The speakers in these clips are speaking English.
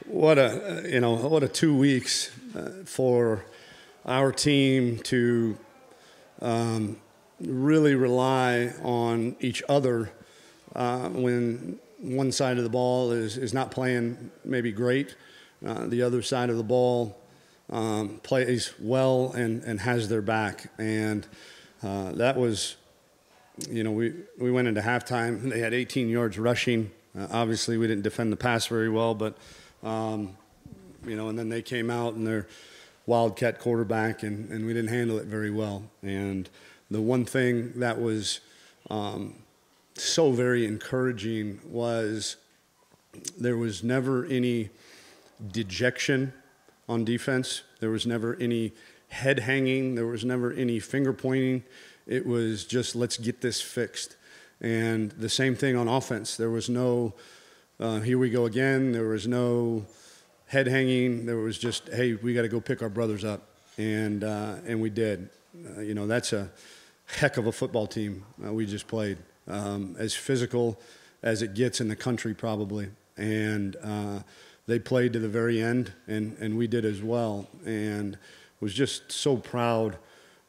what a 2 weeks for our team to really rely on each other when one side of the ball is not playing maybe great. The other side of the ball plays well and has their back. And that was, we went into halftime. They had 18 yards rushing. Obviously, we didn't defend the pass very well, but, and then they came out and their wildcat quarterback, and we didn't handle it very well. And the one thing that was so very encouraging was there was never any dejection on defense. There was never any head hanging. There was never any finger pointing. It was just, let's get this fixed. And the same thing on offense. There was no, here we go again. There was no head hanging. There was just, hey, we got to go pick our brothers up. And we did. That's a heck of a football team we just played. As physical as it gets in the country probably. And they played to the very end, and we did as well. And was just so proud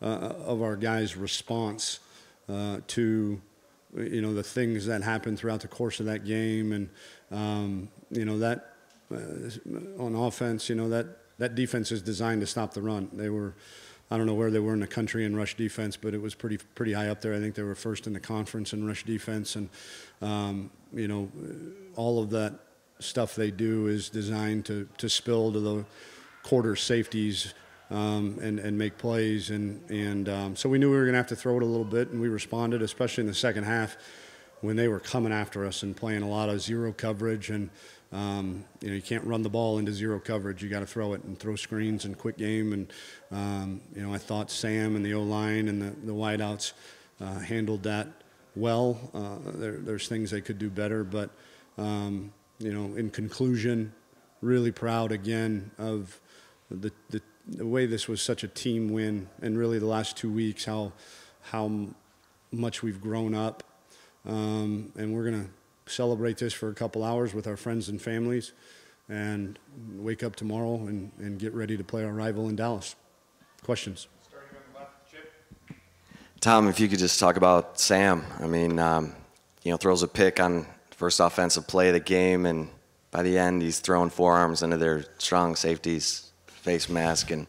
of our guys' response to, the things that happened throughout the course of that game. And, that on offense, that defense is designed to stop the run. They were, I don't know where they were in the country in rush defense, but it was pretty high up there. I think they were first in the conference in rush defense. And, all of that stuff they do is designed to spill to the quarter safeties and make plays. And so we knew we were going to have to throw it a little bit, and we responded, especially in the second half when they were coming after us and playing a lot of zero coverage. And, you can't run the ball into zero coverage. You got to throw it and throw screens and quick game. And, I thought Sam and the O-line and the wideouts handled that well. There's things they could do better. But, in conclusion, really proud again of the way this was such a team win, and really the last 2 weeks, how much we've grown up. And we're going to celebrate this for a couple hours with our friends and families and wake up tomorrow and get ready to play our rival in Dallas. Questions? Starting on the left, Chip. Tom, if you could just talk about Sam. I mean, throws a pick on first offensive play of the game, and by the end he's throwing forearms into their strong safety's face mask and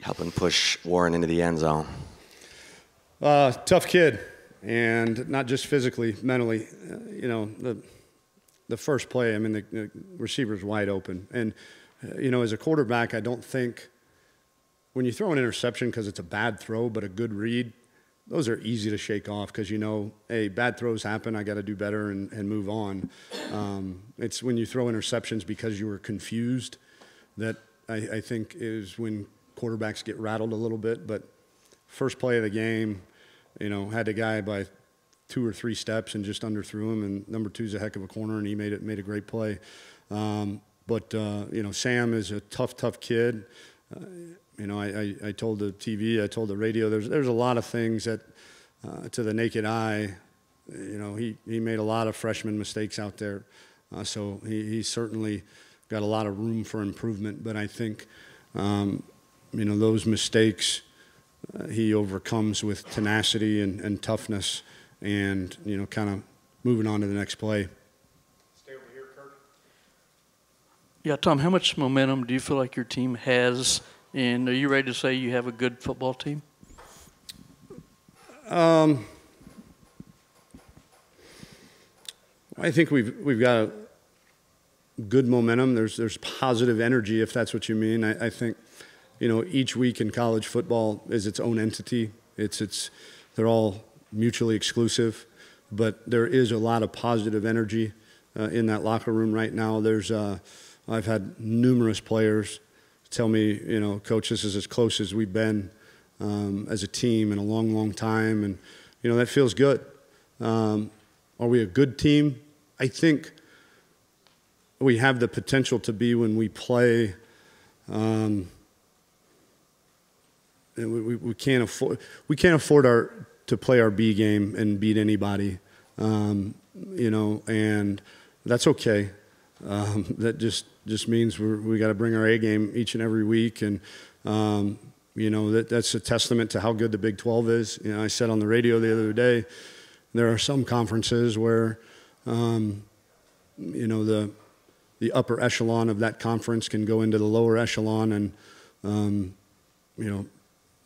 helping push Warren into the end zone. Tough kid. And not just physically, mentally, the first play, the receiver's wide open. And, as a quarterback, I don't think when you throw an interception because it's a bad throw but a good read, those are easy to shake off because, hey, bad throws happen, I got to do better and move on. It's when you throw interceptions because you were confused that I think is when quarterbacks get rattled a little bit. But first play of the game, had the guy by 2 or 3 steps and just underthrew him. And number 2's a heck of a corner, and he made a great play. But Sam is a tough kid. I told the TV, I told the radio, there's a lot of things that, to the naked eye, he made a lot of freshman mistakes out there. So he certainly got a lot of room for improvement. But I think, those mistakes, he overcomes with tenacity and toughness and, kind of moving on to the next play. Stay over here, Kirk. Yeah, Tom, how much momentum do you feel like your team has, and are you ready to say you have a good football team? I think we've got a good momentum. There's positive energy, if that's what you mean. I think each week in college football is its own entity. They're all mutually exclusive, but there is a lot of positive energy in that locker room right now. I've had numerous players tell me, Coach, this is as close as we've been as a team in a long, long time, and that feels good. Are we a good team? I think we have the potential to be when we play. We can't afford to play our B game and beat anybody, and that's okay. that just means we got to bring our A game each and every week, and that's a testament to how good the Big 12 is. I said on the radio the other day, there are some conferences where the upper echelon of that conference can go into the lower echelon and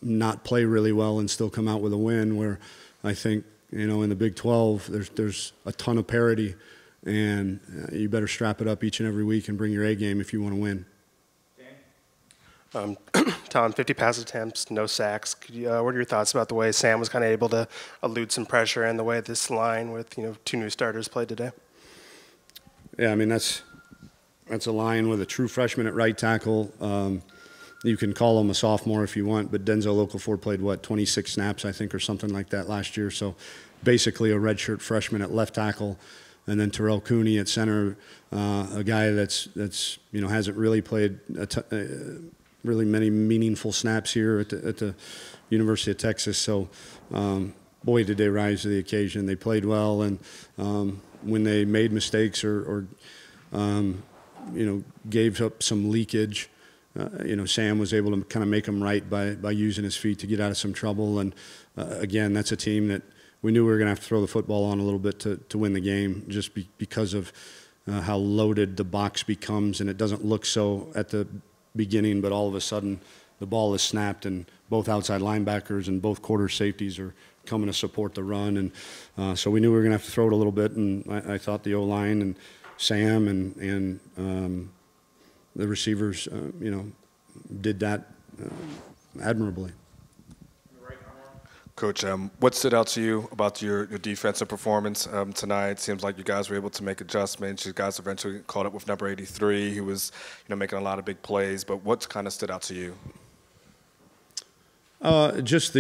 not play really well and still come out with a win, where I think in the Big 12 there's a ton of parity, and you better strap it up each and every week and bring your A game if you want to win. Tom, 50 pass attempts, no sacks. What are your thoughts about the way Sam was kind of able to elude some pressure and the way this line with two new starters played today? Yeah, I mean that's a line with a true freshman at right tackle. You can call him a sophomore if you want, but Denzel Okafor played 26 snaps I think or something like that last year. So basically a redshirt freshman at left tackle, and then Terrell Cooney at center, a guy that's hasn't really played really many meaningful snaps here at the University of Texas. So, boy, did they rise to the occasion. They played well, and when they made mistakes or gave up some leakage, Sam was able to kind of make them right by using his feet to get out of some trouble. And again, that's a team that we knew we were going to have to throw the football on a little bit to win the game, just because of how loaded the box becomes, and it doesn't look so at the beginning, but all of a sudden the ball is snapped and both outside linebackers and both quarter safeties are coming to support the run, and so we knew we were going to have to throw it a little bit, and I thought the O-line and Sam and the receivers did that admirably. Coach, what stood out to you about your defensive performance tonight? Seems like you guys were able to make adjustments. You guys eventually caught up with number 83, who was making a lot of big plays. But what kind of stood out to you? Just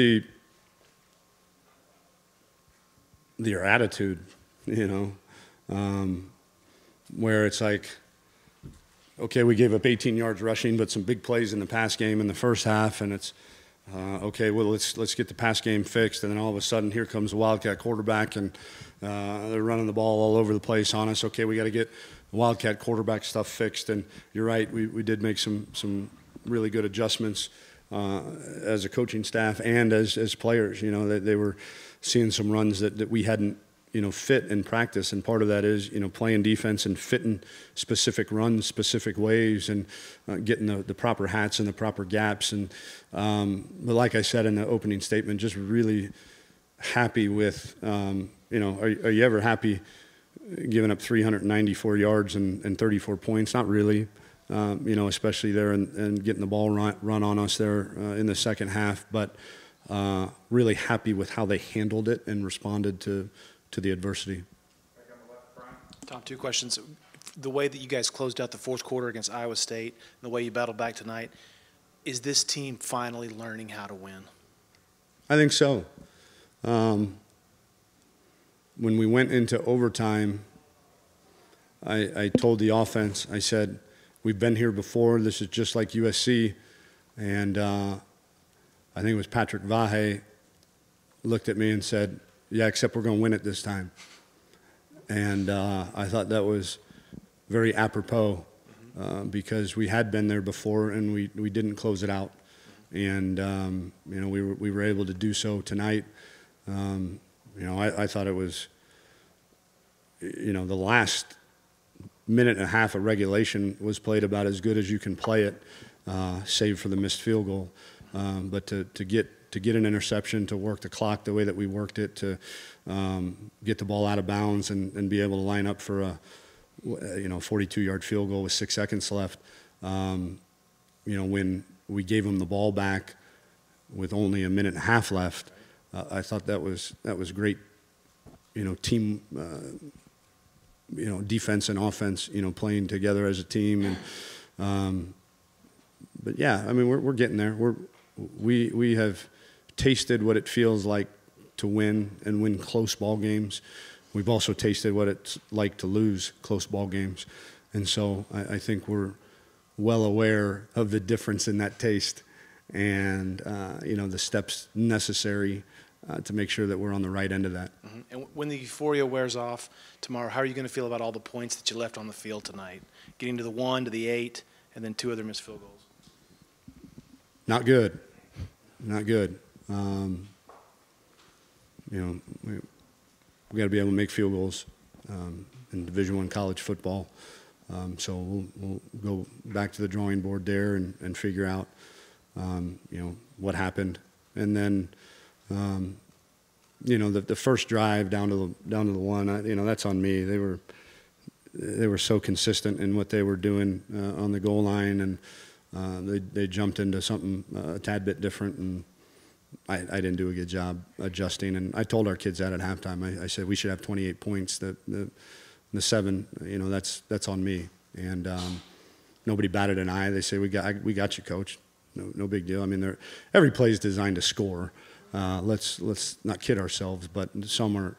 your attitude, where it's like, okay, we gave up 18 yards rushing, but some big plays in the pass game in the first half, and it's okay, well, let's get the pass game fixed, and then all of a sudden here comes the Wildcat quarterback, and they're running the ball all over the place on us. Okay, we got to get the Wildcat quarterback stuff fixed, and you're right, we did make some really good adjustments as a coaching staff and as players. They were seeing some runs that we hadn't fit in practice, and part of that is playing defense and fitting specific runs specific ways, and getting the proper hats and the proper gaps. And but like I said in the opening statement, just really happy with are you ever happy giving up 394 yards and 34 points? Not really. Especially there and getting the ball run on us there in the second half, but really happy with how they handled it and responded to the adversity. Tom, two questions. The way that you guys closed out the fourth quarter against Iowa State, and the way you battled back tonight, is this team finally learning how to win? I think so. When we went into overtime, I told the offense, I said, we've been here before. This is just like USC. And I think it was Patrick Vahe looked at me and said, yeah, except we're going to win it this time. And I thought that was very apropos because we had been there before and we didn't close it out. And, we were able to do so tonight. I thought it was, the last minute and a half of regulation was played about as good as you can play it, save for the missed field goal. But to get an interception, to work the clock the way that we worked it, to get the ball out of bounds and be able to line up for a 42-yard field goal with 6 seconds left. When we gave them the ball back with only a minute and a half left, I thought that was great. Team. Defense and offense, playing together as a team, and but yeah, I mean we're getting there. We have tasted what it feels like to win and win close ball games. We've also tasted what it's like to lose close ball games, and so I think we're well aware of the difference in that taste, and the steps necessary to make sure that we're on the right end of that. Mm-hmm. And when the euphoria wears off tomorrow, how are you going to feel about all the points that you left on the field tonight? Getting to the 1, to the 8, and then 2 other missed field goals. Not good. Not good. We got to be able to make field goals in Division I college football. So we'll go back to the drawing board there and figure out, what happened. And then, the first drive down to the 1, that's on me. They were so consistent in what they were doing on the goal line, and they jumped into something a tad bit different, and I didn't do a good job adjusting. And I told our kids that at halftime. I said we should have 28 points. The 7, that's on me. And nobody batted an eye. They say we got you, coach. No big deal. I mean, every play is designed to score. Let's not kid ourselves, but some are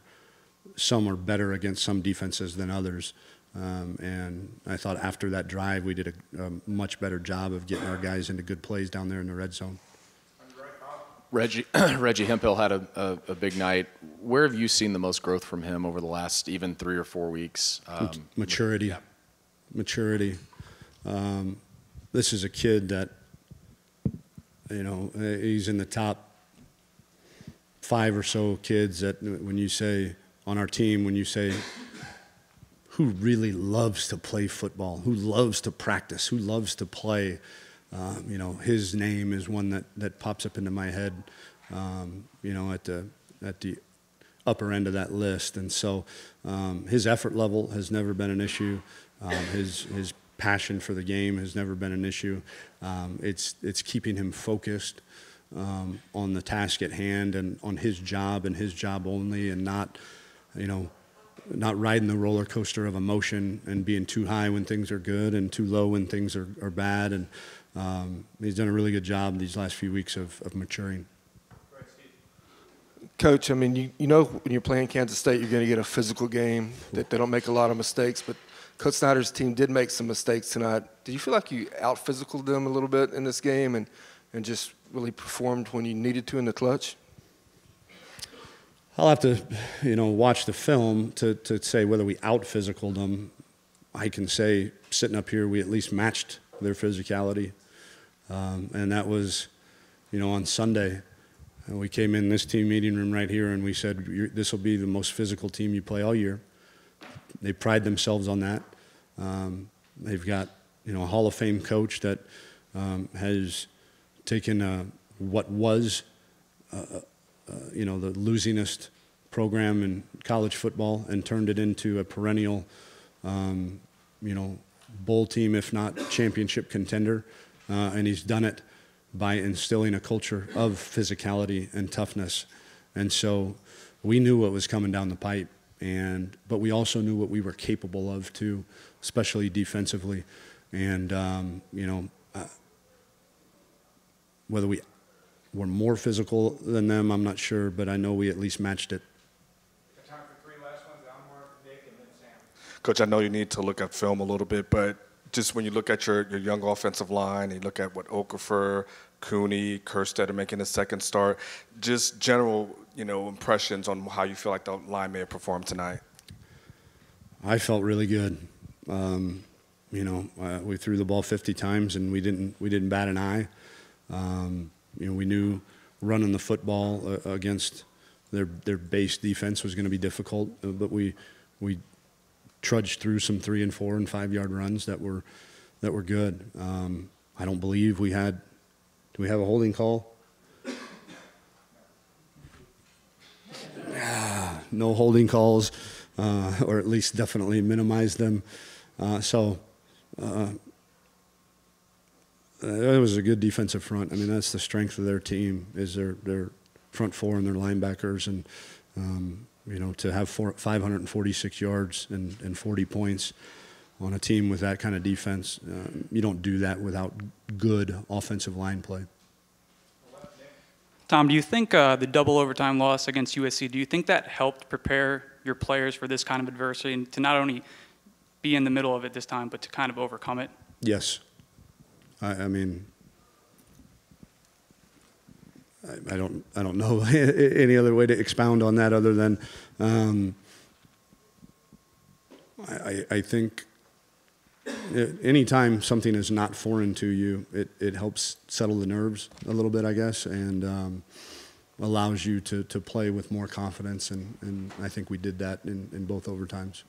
better against some defenses than others. And I thought after that drive, we did a much better job of getting our guys into good plays down there in the red zone. Reggie Hemphill had a big night. Where have you seen the most growth from him over the last even 3 or 4 weeks? Maturity. Yeah. Maturity. This is a kid that, he's in the top 5 or so kids that when you say on our team, when you say who really loves to play football, who loves to practice, who loves to play, his name is one that pops up into my head, at the upper end of that list. And so his effort level has never been an issue. His passion for the game has never been an issue. It's keeping him focused on the task at hand and on his job and his job only, and not riding the roller coaster of emotion and being too high when things are good and too low when things are bad. And he's done a really good job these last few weeks of maturing. Coach, I mean, when you're playing Kansas State, you're going to get a physical game, that they don't make a lot of mistakes. But Coach Snyder's team did make some mistakes tonight. Did you feel like you out-physicaled them a little bit in this game and just really performed when you needed to in the clutch? I'll have to, watch the film to say whether we out-physicaled them. I can say, sitting up here, we at least matched their physicality. And that was, on Sunday. We came in this team meeting room right here, and we said, this will be the most physical team you play all year. They pride themselves on that. They've got, a Hall of Fame coach that has taken what was, the losingest program in college football and turned it into a perennial, bowl team, if not championship contender. And he's done it by instilling a culture of physicality and toughness. And so we knew what was coming down the pipe, but we also knew what we were capable of too, especially defensively. And, whether we were more physical than them, I'm not sure, but I know we at least matched it. Time for 3 last ones. Elmore, Nick, and then Sam. Coach, I know you need to look at film a little bit, but just when you look at your young offensive line, you look at what Okafor, Cooney, Kerstead are making a second start, just general, impressions on how you feel like the line may have performed tonight. I felt really good. We threw the ball 50 times and we didn't bat an eye. We knew running the football against their base defense was going to be difficult, but we trudged through some 3 and 4 and 5 yard runs that were good. I don't believe we had. Do we have a holding call? No holding calls, or at least definitely minimize them. It was a good defensive front. I mean, that's the strength of their team, is their front 4 and their linebackers. And, to have 546 yards and 40 points on a team with that kind of defense, you don't do that without good offensive line play. Tom, do you think the double overtime loss against USC, do you think that helped prepare your players for this kind of adversity and to not only be in the middle of it this time, but to kind of overcome it? Yes. I mean, I don't know any other way to expound on that other than I think anytime something is not foreign to you, it helps settle the nerves a little bit, I guess, and allows you to play with more confidence, and I think we did that in both overtimes.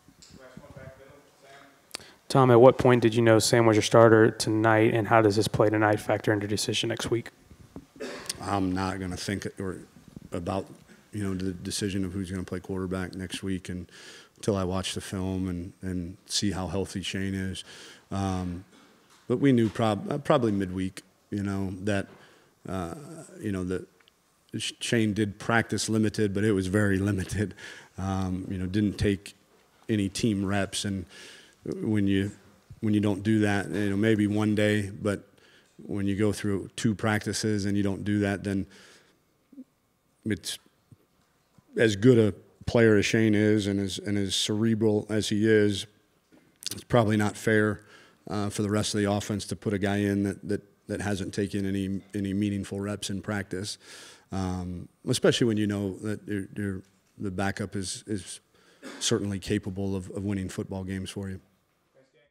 Tom, at what point did you know Sam was your starter tonight, and how does this play tonight factor into your decision next week? I'm not going to think about the decision of who's going to play quarterback next week until I watch the film and see how healthy Shane is. But we knew probably midweek, that Shane did practice limited, but it was very limited. Didn't take any team reps, and when you don't do that, maybe one day, but when you go through 2 practices and you don't do that, then it's as good a player as Shane is and as cerebral as he is. It's probably not fair for the rest of the offense to put a guy in that hasn't taken any meaningful reps in practice, especially when you know that the backup is certainly capable of winning football games for you.